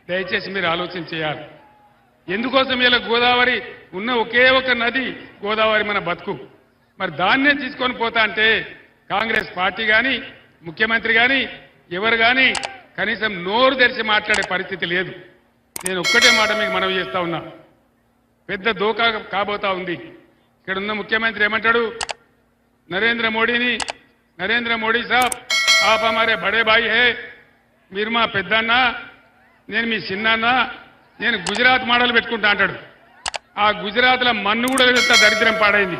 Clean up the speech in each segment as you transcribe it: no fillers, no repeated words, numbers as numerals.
దయచేసి మీరు ఆలోచన చేయాలి. ఎందుకోసం ఇలా గోదావరి ఉన్న ఒకే ఒక నది గోదావరి మన బతుకు. మరి దాన్నే తీసుకొని పోతా అంటే కాంగ్రెస్ పార్టీ కానీ ముఖ్యమంత్రి కానీ ఎవరు కానీ కనీసం నోరు తెరిచి మాట్లాడే పరిస్థితి లేదు. నేను ఒక్కటే మాట మీకు మనవి చేస్తా ఉన్నా, పెద్ద దోకా కాబోతా ఉంది. ఇక్కడ ఉన్న ముఖ్యమంత్రి ఏమంటాడు, నరేంద్ర మోడీ సాబ్ ఆప్ హమారే బడే భాయి హే, మీరు మా పెద్దన్న, నేను మీ చిన్నన్న, నేను గుజరాత్ మోడల్ పెట్టుకుంటా అంటాడు. ఆ గుజరాత్లో మన్ను కూడా వెళ్తా దరిద్రం పాడైంది.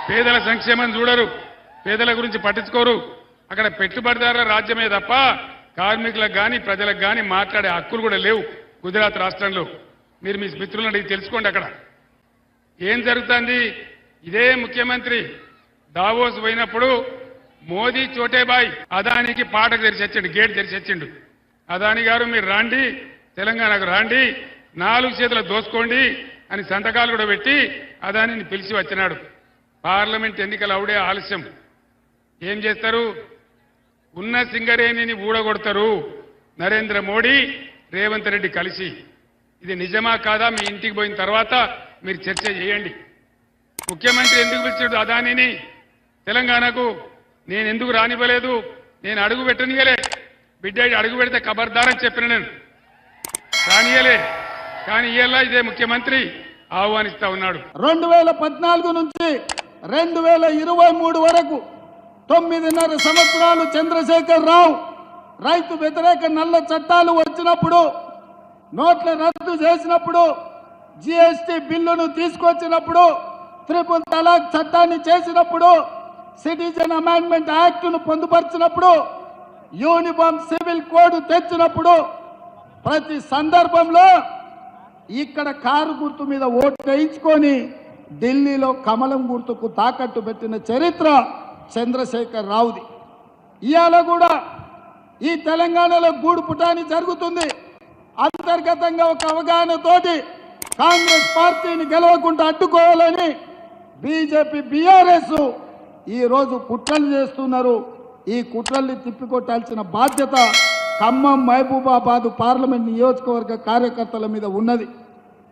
పేదల సంక్షేమం చూడరు, పేదల గురించి పట్టించుకోరు. అక్కడ పెట్టుబడిదారుల రాజ్యమే తప్ప కార్మికులకు కానీ ప్రజలకు కానీ మాట్లాడే హక్కులు కూడా లేవు గుజరాత్ రాష్ట్రంలో. మీరు మీ మిత్రులను అడిగి తెలుసుకోండి అక్కడ ఏం జరుగుతుంది. ఇదే ముఖ్యమంత్రి దావోస్ పోయినప్పుడు మోదీ చోటేబాయ్ అదానికి పాటకు తెరిచొచ్చిండు, గేట్ తెరిచొచ్చిండు. అదాని గారు మీరు రాండి, తెలంగాణకు రాండి, 4 చేతులు దోసుకోండి అని సంతకాలు కూడా పెట్టి అదానిని పిలిచి వచ్చినాడు. పార్లమెంట్ ఎన్నికలు అవుడే ఆలస్యం. ఏం చేస్తారు, ఉన్న సింగరేణిని ఊడగొడతారు నరేంద్ర మోడీ రేవంత్ రెడ్డి కలిసి. ఇది నిజమా కాదా మీ ఇంటికి పోయిన తర్వాత మీరు చర్చ చేయండి. ముఖ్యమంత్రి ఎందుకు పిలిచాడు అదానిని తెలంగాణకు? నేను ఎందుకు రానివ్వలేదు, నేను అడుగు పెట్టనియలే, బిడ్డ అడుగు పెడితే ఖబర్దారని చెప్పిన నేను రానియలే. కానీ ఇలా ఇదే ముఖ్యమంత్రి ఆహ్వానిస్తా ఉన్నాడు. 2014 నుంచి 2023 వరకు 9.5 సంవత్సరాలు చంద్రశేఖర్ రావు రైతు వ్యతిరేక నల్ల చట్టాలు వచ్చినప్పుడు, నోట్ల రద్దు చేసినప్పుడు, జిఎస్టీ బిల్లును తీసుకొచ్చినప్పుడు, ట్రిపుల్ తలాక్ చట్టాన్ని చేసినప్పుడు, సిటిజన్ అమెండ్మెంట్ యాక్ట్ను పొందుపరిచినప్పుడు, యూనిఫామ్ సివిల్ కోడ్ తెచ్చినప్పుడు ప్రతి సందర్భంలో ఇక్కడ కారు గుర్తు మీద ఓటు వేయించుకొని ఢిల్లీలో కమలం గుర్తుకు తాకట్టు పెట్టిన చరిత్ర చంద్రశేఖర్ రావుది. ఇవాళ కూడా ఈ తెలంగాణలో గూడు పుటాని జరుగుతుంది. అంతర్గతంగా ఒక అవగాహనతోటి కాంగ్రెస్ పార్టీని గెలవకుండా అడ్డుకోవాలని బీజేపీ బీఆర్ఎస్ ఈరోజు కుట్రలు చేస్తున్నారు. ఈ కుట్రల్ని తిప్పికొట్టాల్సిన బాధ్యత ఖమ్మం మహబూబాబాద్ పార్లమెంట్ నియోజకవర్గ కార్యకర్తల మీద ఉన్నది.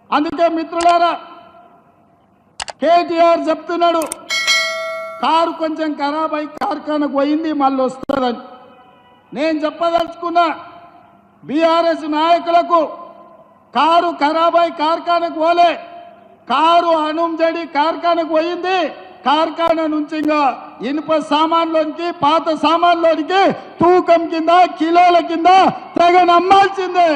అందుకే మిత్రులారా, కేటీఆర్ చెప్తున్నాడు కారు కొంచెం ఖరాబ్ అయి కార్ఖానకు పోయింది మళ్ళీ వస్తుందని. నేను చెప్పదలుచుకున్నా బీఆర్ఎస్ నాయకులకు, కారు ఖరాబ్ అయి కార్ఖానకు పోలే, కారు అనుంజడి కార్ఖానకు పోయింది. కార్ఖానా నుంచి ఇంకా ఇనుప సామాన్లోనికి పాత సామాన్లోనికి తూకం కింద కిలోల కింద తెగ నమ్మాల్సిందే.